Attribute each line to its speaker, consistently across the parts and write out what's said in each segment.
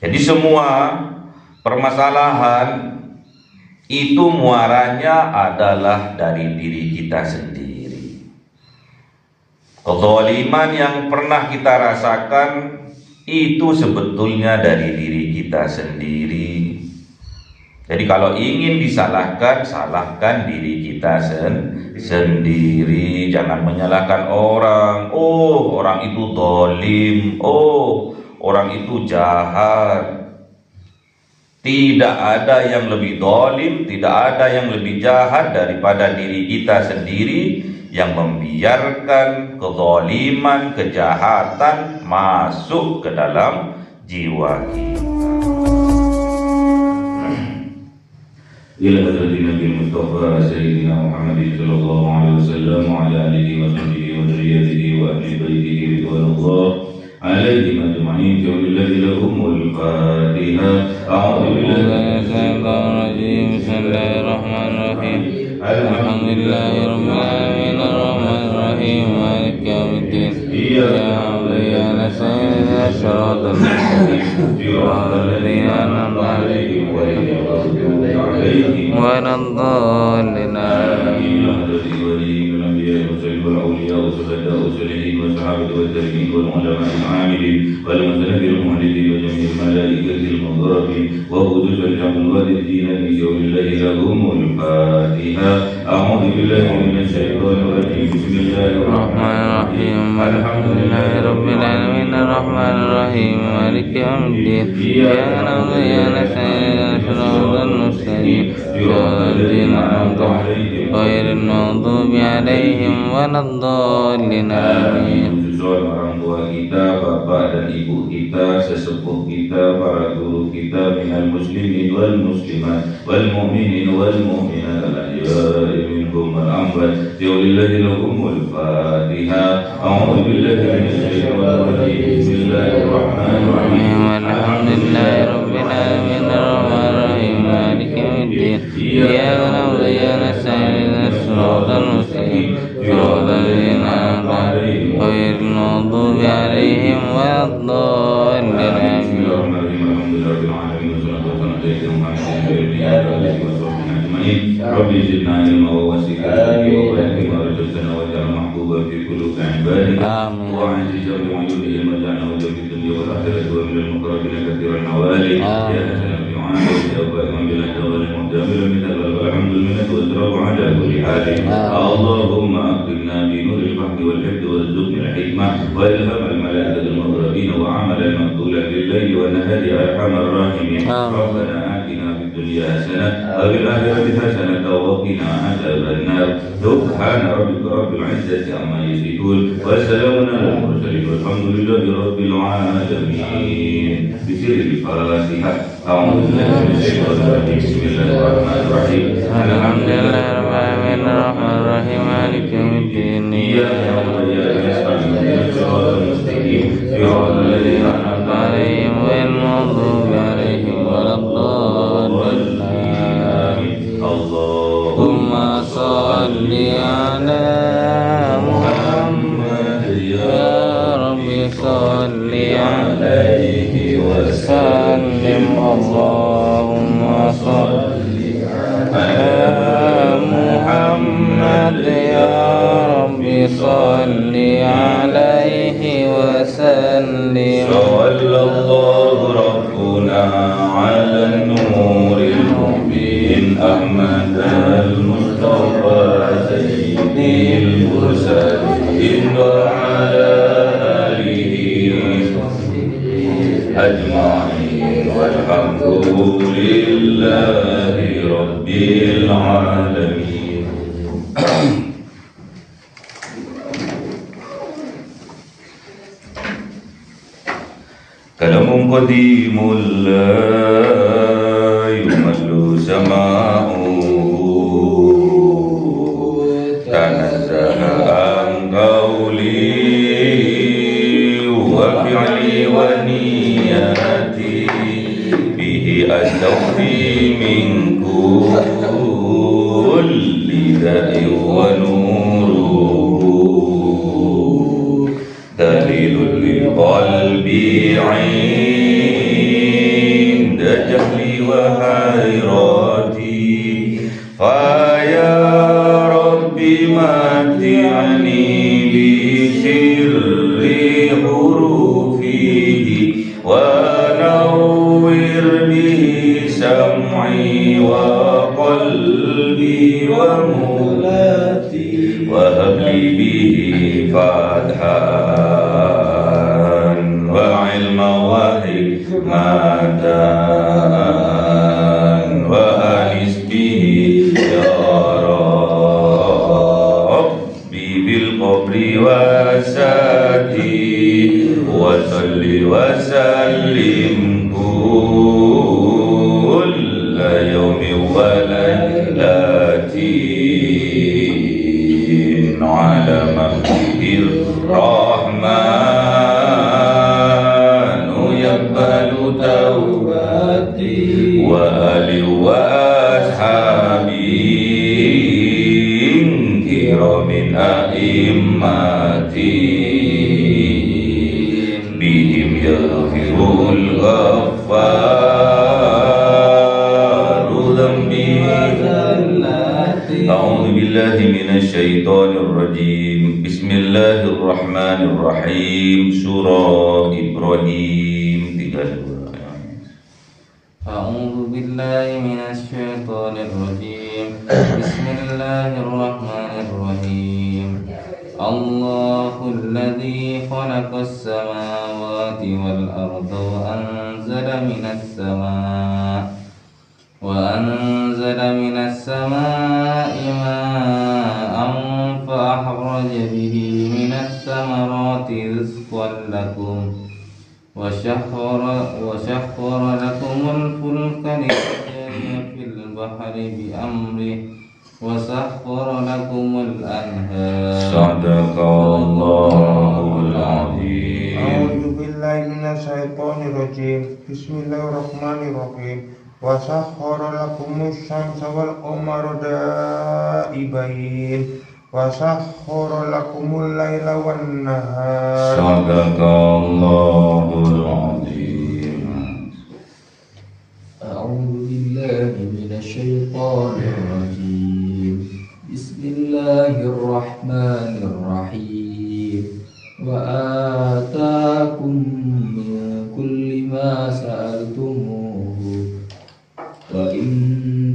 Speaker 1: Jadi semua permasalahan itu muaranya adalah dari diri kita sendiri. Kezaliman yang pernah kita rasakan itu sebetulnya dari diri kita sendiri. Jadi kalau ingin disalahkan, salahkan diri kita sendiri. Jangan menyalahkan orang. Oh, orang itu zalim. Oh, orang itu jahat. Tidak ada yang lebih zalim, tidak ada yang lebih jahat daripada diri kita sendiri yang membiarkan kezaliman, kejahatan masuk ke dalam jiwa kita.
Speaker 2: إلى حضرة النبي المصطفى سيدنا محمد صلى الله عليه وسلم وعلى آله وصحبه وذريته وأهل بيته رضوان الله عليهم أجمعين ولله لهم الفاتحة. أعوذ بالله من الشيطان الرجيم. بسم الله الرحمن الرحيم. الحمد لله رب العالمين الرحمن الرحيم مالك يوم الدين. إياك نعبد وإياك نستعين صراط المستقيم صراط الذين أنعمت عليهم غير المغضوب عليهم ولا الضالين. آمين. الأنبياء والأولياء والشهداء والصالحين والصحابة والتابعين والعلماء العاملين والمتنبي المحدثين وجميع الملائكة المقربين وخصوص الجمع الوالدين ليوم الله لهم الفاتحة. أعوذ بالله من الشيطان الرجيم. بسم الله الرحمن الرحيم. الحمد لله رب العالمين الرحمن الرحيم مالك يوم الدين. إياك نعبد وإياك نستعين صراط المستقيم صراط الذين أنعمت عليهم غير المغضوب عليهم ولا الضالين. آمين. Orang tua kita, bapak dan ibu kita, sesepuh kita, para guru kita, minal muslimin wal muslimat wal mu'minin wal mu'minat al-ahya'i minhum wal amwat. Billahi lahumul Fatihah. A'udzu billahi minasy syaithanir rajim. Bismillahirrahmanirrahim. Alhamdulillahi rabbil alamin arrahmanir rahim maliki yaumiddin. Iyyaka na'budu wa iyyaka nasta'in shiratal mustaqim shiratal ladzina an'amta 'alaihim ghairil maghdubi 'alaihim waladdallin. Rabbi zidna ilma wa wasi'na wa barik wa rzuqna wa ja'alna mahbuban fi qulubi ibadika. Amin. Wa 'azizan bi 'uyunihi wa ja'alna wa fid dunya wal akhirati wa min al-muqarrabin kathiran nawali. Ya salam bi 'ala wa man bil jawal mu'tamil min al-hamdulillah wa tarabu 'ala kulli hal. Allahumma aqbilna bi nuril fahmi wal hifdhi warzuqna al-hikmah wa ilham al-malaikati al-muqarrabin wa 'amalan maqbulan bil-layli wa nahari arhamar rahimin. Rabbana atina fid dunya hasanah wa fil akhirati hasanah وقنا عذاب النار. سبحان ربك رب العزة عما يصفون وسلام على المرسلين والحمد لله رب العالمين. بسر الفاتحة. أعوذ بالله من الشيطان الرجيم. بسم الله الرحمن الرحيم. الحمد لله رب العالمين الرحمن الرحيم مالك يوم الدين. إياك نعبد وإياك نستعين اهدنا الصراط المستقيم صراط الذين أنعمت عليهم غير المغضوب عليهم ولا الضالين. اللهم صل على محمد يا رب صل عليه وسلم. اللهم صل على محمد يا رب صل عليه وسلم. صلى الله ربنا على النور المبين أحمد المصطفى سيد المرسلين وعلى آله أجمعين والحمد لله رب العالمين. كلام قديم لا يمل سماعه تنزه عن قولي وفعلي ونياتي به أستوفي من كل داء ونوره دليل للقلب عين
Speaker 1: جهلي وحيراتي فيا رب متعني بسر حروفه ونور به سمعي وقلبي ومولاتي وهب لي به فتحا وعلما وحكمة وأنس به يا ربي بالقبر وساتي وصل وسلم كل يوم وليلتي على مبعوث الرحمن يقبل توبتي وآل وأصحابي كرام أئمتي بهم يغفر الغفار ذنبي أعوذ بالله من الشيطان الرجيم بسم الله الرحمن الرحيم Surah Ibrahim 32.
Speaker 3: أعوذ بالله من الشيطان الرجيم بسم الله الرحمن الرحيم الله الذي خلق السماوات والأرض وأنزل من السماء ماء فأخرج به من الثمرات رزقا لكم وسخر لكم الفلك لتجري في البحر بأمره وسخر لكم الأنهار
Speaker 1: صدق الله العظيم.
Speaker 4: أعوذ بالله من الشيطان الرجيم بسم الله الرحمن الرحيم وسخر لكم الشمس والقمر دائبين وسخر لكم الليل والنهار
Speaker 1: صدق الله العظيم.
Speaker 3: أعوذ بالله من الشيطان الرجيم بسم الله الرحمن الرحيم وآتاكم من كل ما سألتموه وإن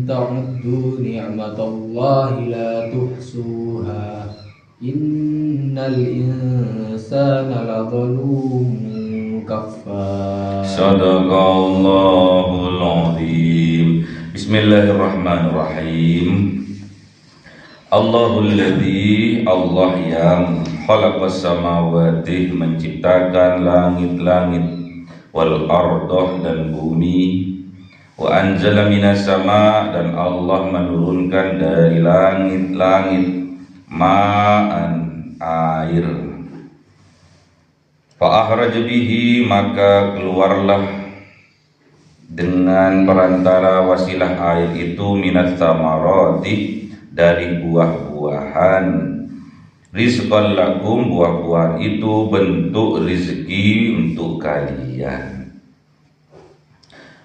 Speaker 3: تعدوا نعمة الله لا تحصوها إن الإنسان لظلوم كفار
Speaker 1: صدق الله العظيم. Bismillahirrahmanirrahim. Allahulladzi, Allah yang khalaqas samawati, menciptakan langit-langit, wal ardah, dan bumi, wa anzala minas sama, dan Allah menurunkan dari langit-langit ma'an, air, fa akhraja bihi, maka keluarlah dengan perantara wasilah air itu minat samarati, dari buah-buahan, rizqan lakum, buah-buahan itu bentuk rezeki untuk kalian.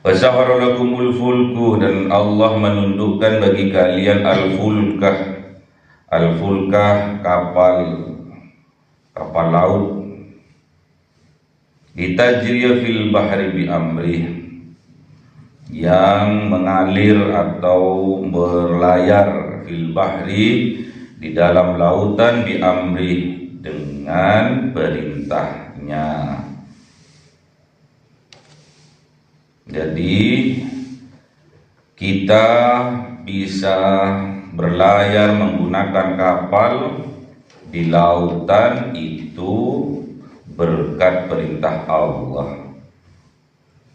Speaker 1: Wasahara lakumul fulku, dan Allah menundukkan bagi kalian al-fulkah. Al-fulkah kapal laut, litajriya fil bahri bi amrih, yang mengalir atau berlayar fil bahri, di dalam lautan, bi amrih, dengan perintahnya. Jadi kita bisa berlayar menggunakan kapal di lautan itu berkat perintah Allah,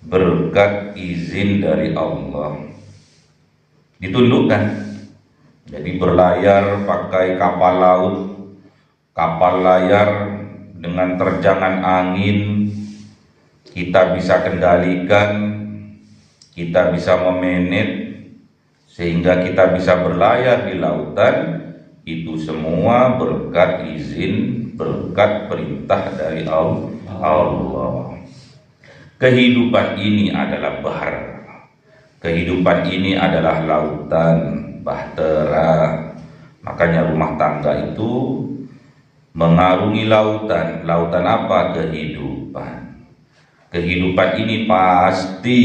Speaker 1: berkat izin dari Allah, ditundukkan. Jadi berlayar pakai kapal laut, kapal layar dengan terjangan angin, kita bisa kendalikan, kita bisa memanage, sehingga kita bisa berlayar di lautan. Itu semua berkat izin, berkat perintah dari Allah. Kehidupan ini adalah bahar. Kehidupan ini adalah lautan, bahtera. Makanya rumah tangga itu mengarungi lautan. Lautan apa? Kehidupan. Kehidupan ini pasti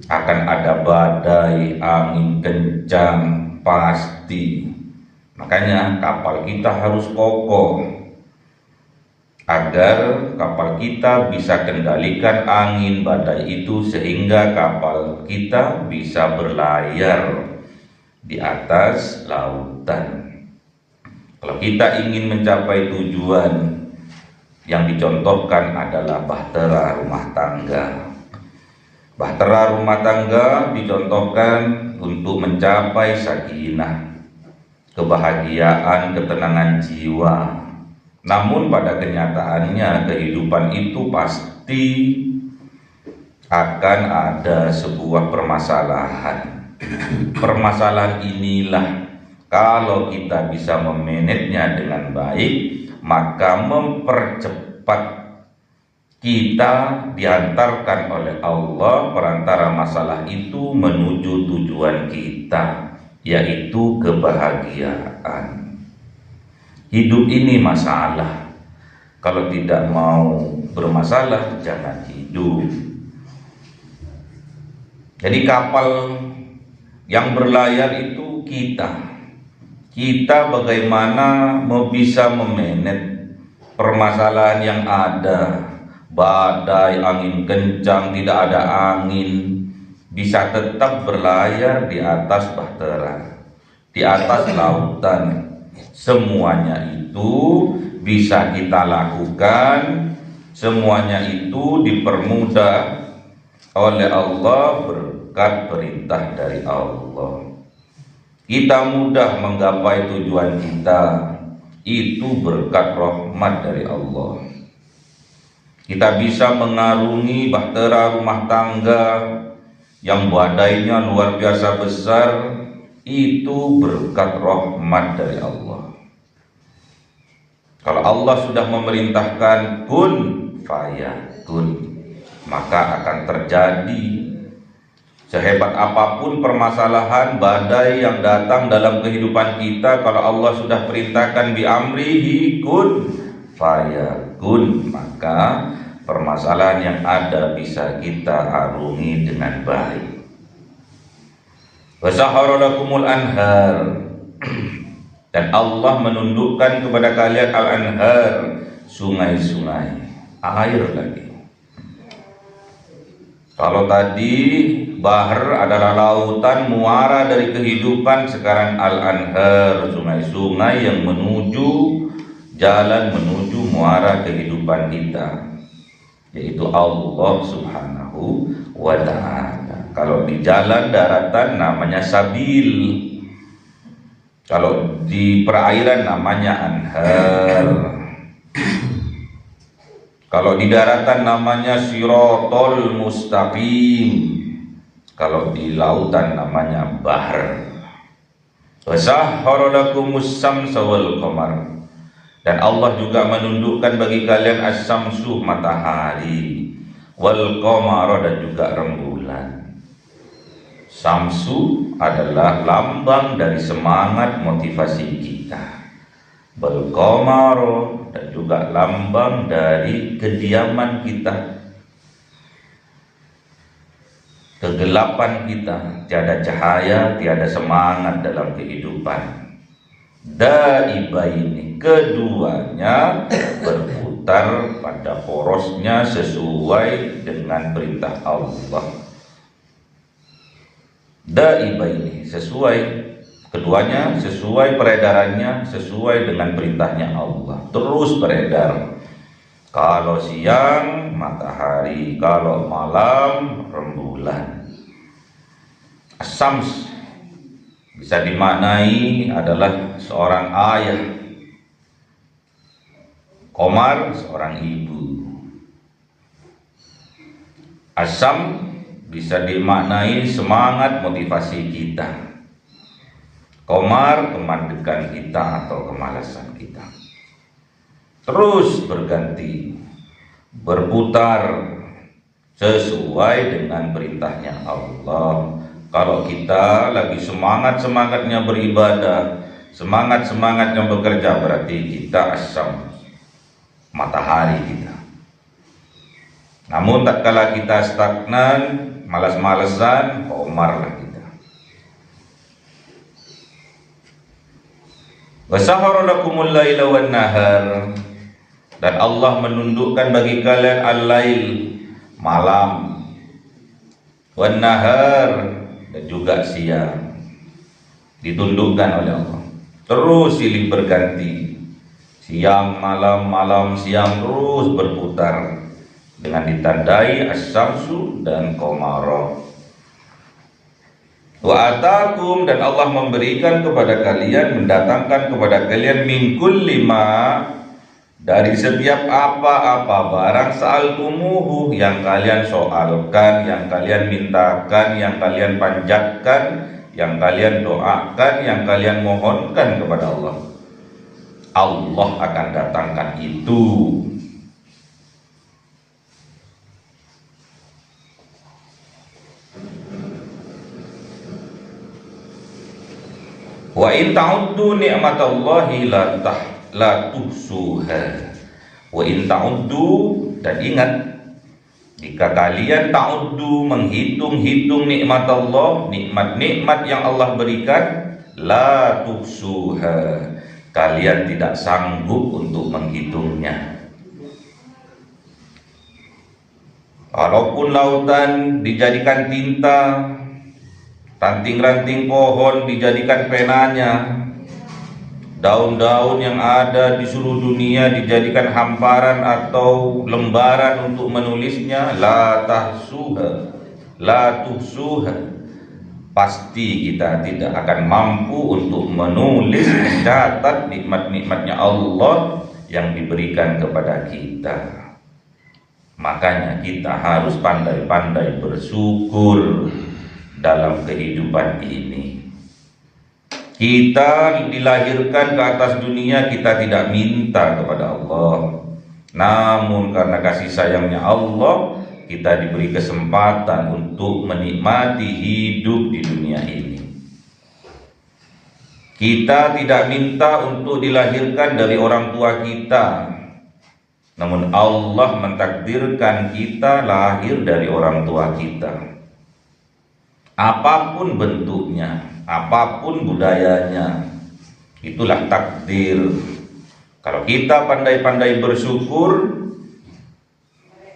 Speaker 1: akan ada badai, angin kencang, pasti. Makanya kapal kita harus kokoh agar kapal kita bisa kendalikan angin badai itu, sehingga kapal kita bisa berlayar di atas lautan. Kalau kita ingin mencapai tujuan, yang dicontohkan adalah bahtera rumah tangga. Bahtera rumah tangga dicontohkan untuk mencapai sakinah, kebahagiaan, ketenangan jiwa. Namun pada kenyataannya kehidupan itu pasti akan ada sebuah permasalahan. Permasalahan inilah kalau kita bisa memanajenya dengan baik, maka mempercepat kita diantarkan oleh Allah perantara masalah itu menuju tujuan kita, yaitu kebahagiaan. Hidup ini masalah. Kalau tidak mau bermasalah, jangan hidup. Jadi kapal yang berlayar itu kita. Kita bagaimana bisa memanage permasalahan yang ada. Badai, angin kencang, tidak ada angin, bisa tetap berlayar di atas bahtera, di atas lautan. Semuanya itu bisa kita lakukan, semuanya itu dipermudah oleh Allah berkat perintah dari Allah. Kita mudah menggapai tujuan kita, itu berkat rahmat dari Allah. Kita bisa mengarungi bahtera rumah tangga yang badainya luar biasa besar, itu berkat rahmat dari Allah. Kalau Allah sudah memerintahkan kun fayakun, maka akan terjadi. Sehebat apapun permasalahan badai yang datang dalam kehidupan kita, kalau Allah sudah perintahkan bi amrihi kun fayakun, maka permasalahan yang ada bisa kita arungi dengan baik. Wasahara lakumul anhar, dan Allah menundukkan kepada kalian al-anhar, sungai-sungai, air lagi. Kalau tadi bahar adalah lautan muara dari kehidupan, sekarang al-anhar, sungai-sungai yang menuju jalan, menuju muara kehidupan kita, yaitu Allah subhanahu wa ta'ala. Kalau di jalan daratan namanya sabil, kalau di perairan namanya anhar, kalau di daratan namanya sirotol mustaqim, kalau di lautan namanya bahr. Wasahhara lakumus syamsa wal qamar, dan Allah juga menundukkan bagi kalian as-syamsu, matahari, wal qamara, dan juga rembulan. Samsu adalah lambang dari semangat motivasi kita, wal qamara, dan juga lambang dari kediaman kita, kegelapan kita, tiada cahaya, tiada semangat dalam kehidupan. Daibaini, keduanya berputar pada porosnya sesuai dengan perintah Allah. Daibaini, sesuai, keduanya sesuai peredarannya, sesuai dengan perintahnya Allah, terus beredar. Kalau siang matahari, kalau malam rembulan. As-syams bisa dimaknai adalah seorang ayah, qamar seorang ibu. As-syam bisa dimaknai semangat motivasi kita, qamar kemandekan kita atau kemalasan kita. Terus berganti, berputar sesuai dengan perintahnya Allah. Kalau kita lagi semangat-semangatnya beribadah, semangat-semangatnya bekerja, berarti kita asyam, matahari kita. Namun tatkala kita stagnan, malas-malesan, komarlah kita. Wa sahara lakumul laila wan nahar, dan Allah menundukkan bagi kalian al-lail, malam, wan nahar, dan juga siang, ditundukkan oleh Allah. Terus silih berganti, siang malam, malam siang, terus berputar dengan ditandai asy-syamsu dan qamara. Wa atakum, dan Allah memberikan kepada kalian, mendatangkan kepada kalian min kulli ma, dari setiap apa-apa barang sa'altumuhu, yang kalian soalkan, yang kalian mintakan, yang kalian panjatkan, yang kalian doakan, yang kalian mohonkan kepada Allah, Allah akan datangkan itu. Wa in ta'uddu ni'matallahi la tuhsuha. Wa in ta'uddu, dan ingat, jika kalian ta'uddu, menghitung-hitung nikmat Allah, nikmat-nikmat yang Allah berikan, la tuhsuha, kalian tidak sanggup untuk menghitungnya. Walaupun lautan dijadikan tinta, ranting-ranting pohon dijadikan penanya, daun-daun yang ada di seluruh dunia dijadikan hamparan atau lembaran untuk menulisnya, la tuhsuha, pasti kita tidak akan mampu untuk menulis, mencatat nikmat-nikmatnya Allah yang diberikan kepada kita. Makanya kita harus pandai-pandai bersyukur dalam kehidupan ini. Kita dilahirkan ke atas dunia, kita tidak minta kepada Allah, namun karena kasih sayangnya Allah, kita diberi kesempatan untuk menikmati hidup di dunia ini. Kita tidak minta untuk dilahirkan dari orang tua kita, namun Allah mentakdirkan kita lahir dari orang tua kita. Apapun bentuknya, apapun budayanya, itulah takdir. Kalau kita pandai-pandai bersyukur,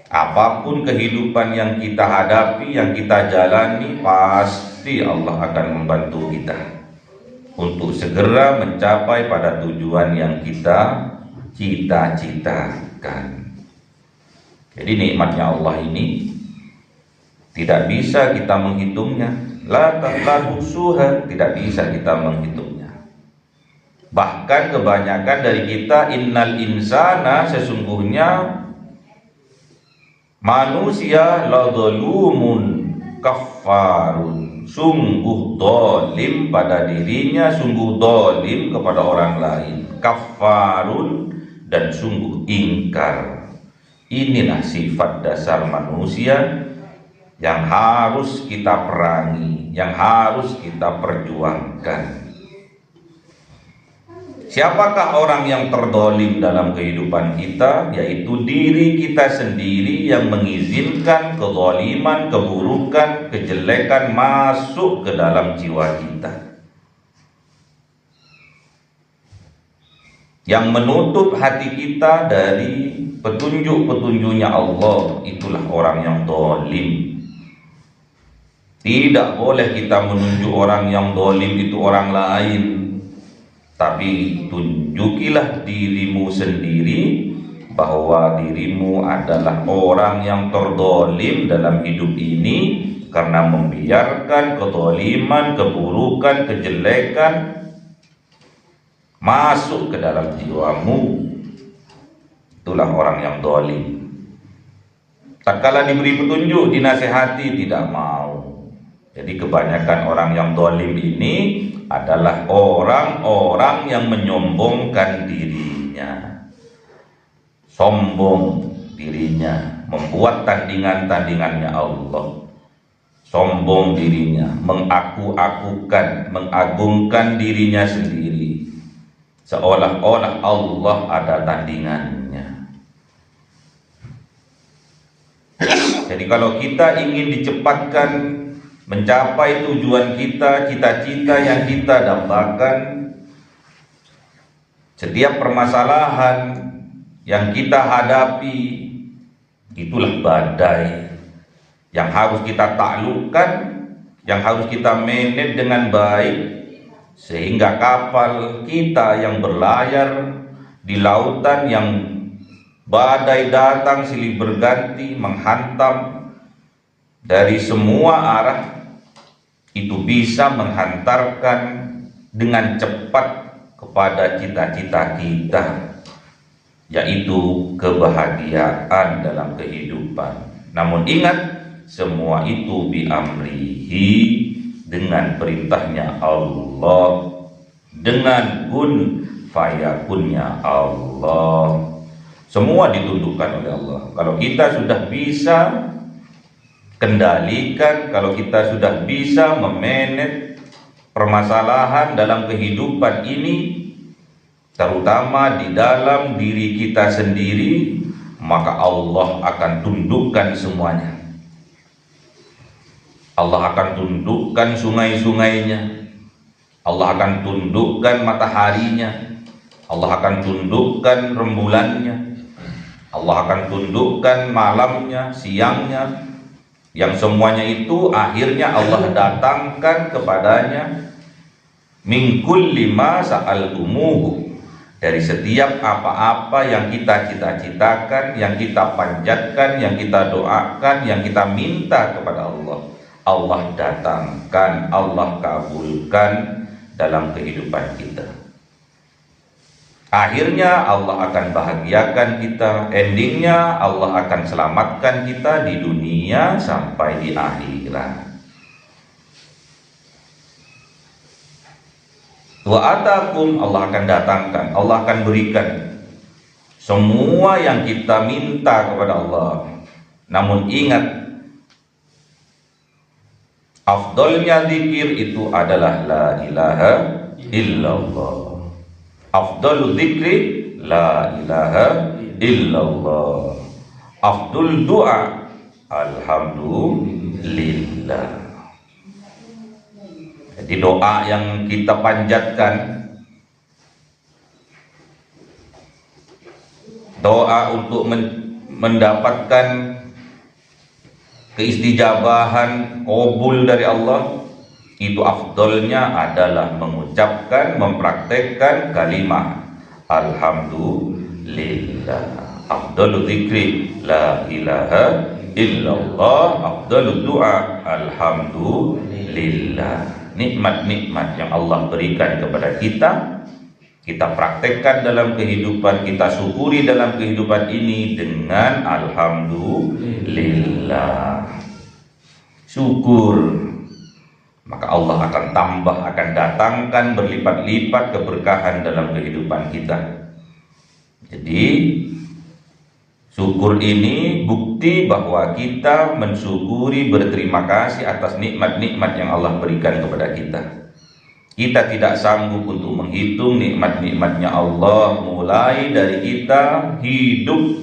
Speaker 1: apapun kehidupan yang kita hadapi, yang kita jalani, pasti Allah akan membantu kita untuk segera mencapai pada tujuan yang kita cita-citakan. Jadi nikmatnya Allah ini tidak bisa kita menghitungnya, la tuhsuha, tidak bisa kita menghitungnya. Bahkan kebanyakan dari kita, innal insana, sesungguhnya manusia, la zalumun kaffarun, sungguh dolim pada dirinya, sungguh dolim kepada orang lain, kaffarun, dan sungguh ingkar. Inilah sifat dasar manusia yang harus kita perangi, yang harus kita perjuangkan. Siapakah orang yang terdolim dalam kehidupan kita? Yaitu diri kita sendiri yang mengizinkan kezaliman, keburukan, kejelekan masuk ke dalam jiwa kita, yang menutup hati kita dari petunjuk-petunjuknya Allah. Itulah orang yang dolim. Tidak boleh kita menunjuk orang yang dolim itu orang lain, tapi tunjukilah dirimu sendiri bahwa dirimu adalah orang yang terdolim dalam hidup ini karena membiarkan kedoliman, keburukan, kejelekan masuk ke dalam jiwamu. Itulah orang yang dolim. Tatkala diberi petunjuk, dinasehati, tidak mau. Jadi kebanyakan orang yang dolim ini adalah orang-orang yang menyombongkan dirinya, sombong dirinya, membuat tandingan-tandingannya Allah, sombong dirinya, mengaku-akukan, mengagungkan dirinya sendiri, seolah-olah Allah ada tandingannya. Jadi kalau kita ingin dicepatkan mencapai tujuan kita, cita-cita yang kita dambakan, setiap permasalahan yang kita hadapi itulah badai yang harus kita taklukkan, yang harus kita manage dengan baik, sehingga kapal kita yang berlayar di lautan yang badai datang silih berganti menghantam dari semua arah, itu bisa menghantarkan dengan cepat kepada cita-cita kita, yaitu kebahagiaan dalam kehidupan. Namun ingat, semua itu biamrihi, dengan perintahnya Allah, dengan kun fayakunnya Allah. Semua ditundukkan oleh Allah. Kalau kita sudah bisa kendalikan, kalau kita sudah bisa memanage permasalahan dalam kehidupan ini, terutama di dalam diri kita sendiri, maka Allah akan tundukkan semuanya. Allah akan tundukkan sungai-sungainya, Allah akan tundukkan mataharinya, Allah akan tundukkan rembulannya, Allah akan tundukkan malamnya, siangnya, yang semuanya itu akhirnya Allah datangkan kepadanya min kulli ma sa'altumuhu, dari setiap apa-apa yang kita cita-citakan, yang kita panjatkan, yang kita doakan, yang kita minta kepada Allah, Allah datangkan, Allah kabulkan dalam kehidupan kita. Akhirnya Allah akan bahagiakan kita, endingnya Allah akan selamatkan kita di dunia sampai di akhirat. Wa atakum, Allah akan datangkan, Allah akan berikan semua yang kita minta kepada Allah. Namun ingat, afdolnya zikir itu adalah la ilaha illallah. Afdalul dzikri la ilaha illallah. Afdul doa alhamdulillah. Jadi doa yang kita panjatkan, doa untuk mendapatkan keistijabahan, qabul dari Allah, itu afdolnya adalah mengucapkan, mempraktekkan kalimat alhamdulillah. Afdalul dzikri la ilaha illallah, afdalud doa alhamdulillah. Nikmat-nikmat yang Allah berikan kepada kita, kita praktekkan dalam kehidupan, kita syukuri dalam kehidupan ini dengan alhamdulillah. Syukur, maka Allah akan tambah, akan datangkan berlipat-lipat keberkahan dalam kehidupan kita. Jadi syukur ini bukti bahwa kita mensyukuri, berterima kasih atas nikmat-nikmat yang Allah berikan kepada kita. Kita tidak sanggup untuk menghitung nikmat-nikmatnya Allah, mulai dari kita hidup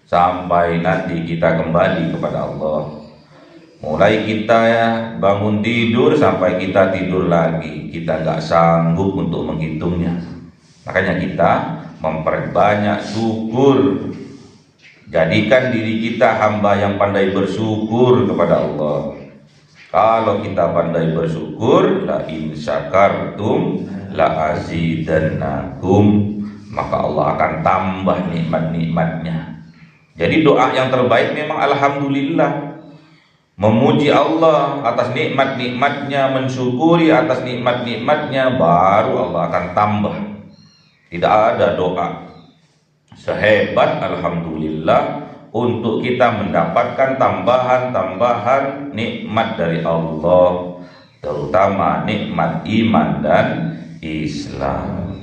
Speaker 1: sampai nanti kita kembali kepada Allah. Mulai kita bangun tidur sampai kita tidur lagi, kita nggak sanggup untuk menghitungnya. Makanya kita memperbanyak syukur. Jadikan diri kita hamba yang pandai bersyukur kepada Allah. Kalau kita pandai bersyukur, la in syakartum la azidannakum, maka Allah akan tambah nikmat-nikmatnya. Jadi doa yang terbaik memang alhamdulillah. Memuji Allah atas nikmat-nikmatnya, mensyukuri atas nikmat-nikmatnya, baru Allah akan tambah. Tidak ada doa sehebat alhamdulillah untuk kita mendapatkan tambahan-tambahan nikmat dari Allah, terutama nikmat iman dan Islam.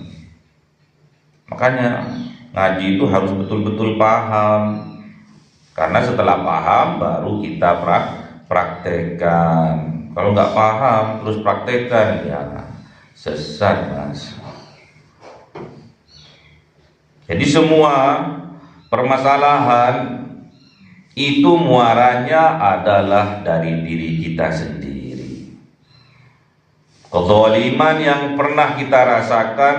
Speaker 1: Makanya ngaji itu harus betul-betul paham. Karena setelah paham baru kita praktekkan. Kalau nggak paham terus praktekkan, ya sesat, Mas. Jadi semua permasalahan itu muaranya adalah dari diri kita sendiri. Kezaliman yang pernah kita rasakan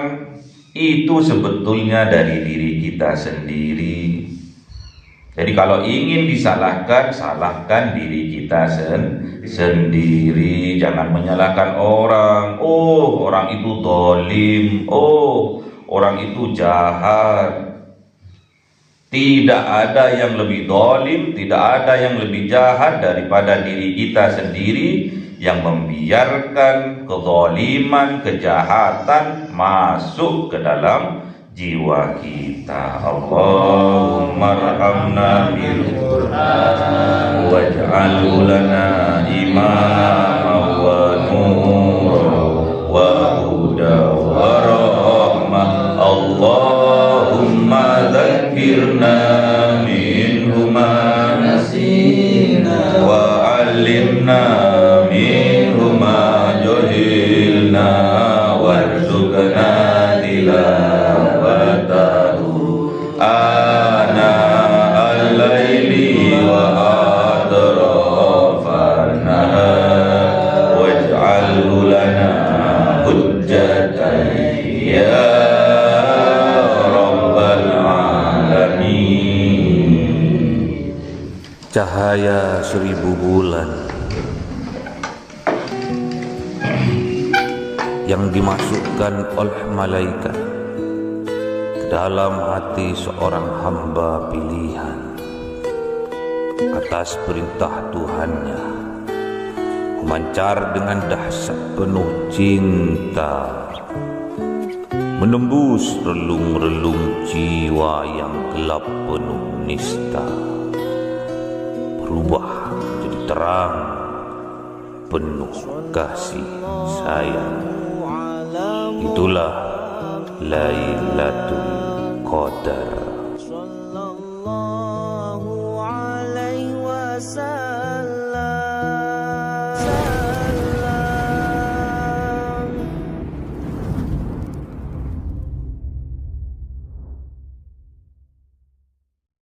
Speaker 1: itu sebetulnya dari diri kita sendiri. Jadi kalau ingin disalahkan, salahkan diri kita sendiri. Jangan menyalahkan orang. Oh, orang itu zalim. Oh, orang itu jahat. Tidak ada yang lebih zalim, tidak ada yang lebih jahat daripada diri kita sendiri yang membiarkan kezaliman, kejahatan masuk ke dalam jiwa kita. Allahumma arhamna bil Qur'an waj'alhu lana imaman wa nuran wa hudan wa rahmah. Allahumma dzakkirna minhu ma nasina wa 'allimna minhu ma jahilna warzuqna tilawatahu ana al-laili wa atrafan nahar waj'alhu lana hujjatan ya rabbal alamin.
Speaker 2: Cahaya 1000 bulan yang dimasukkan oleh malaikat ke dalam hati seorang hamba pilihan atas perintah Tuhannya, memancar dengan dahsyat penuh cinta, menembus relung-relung jiwa yang gelap penuh nista, berubah jadi terang penuh kasih sayang. Itulah Lailatul Qadar.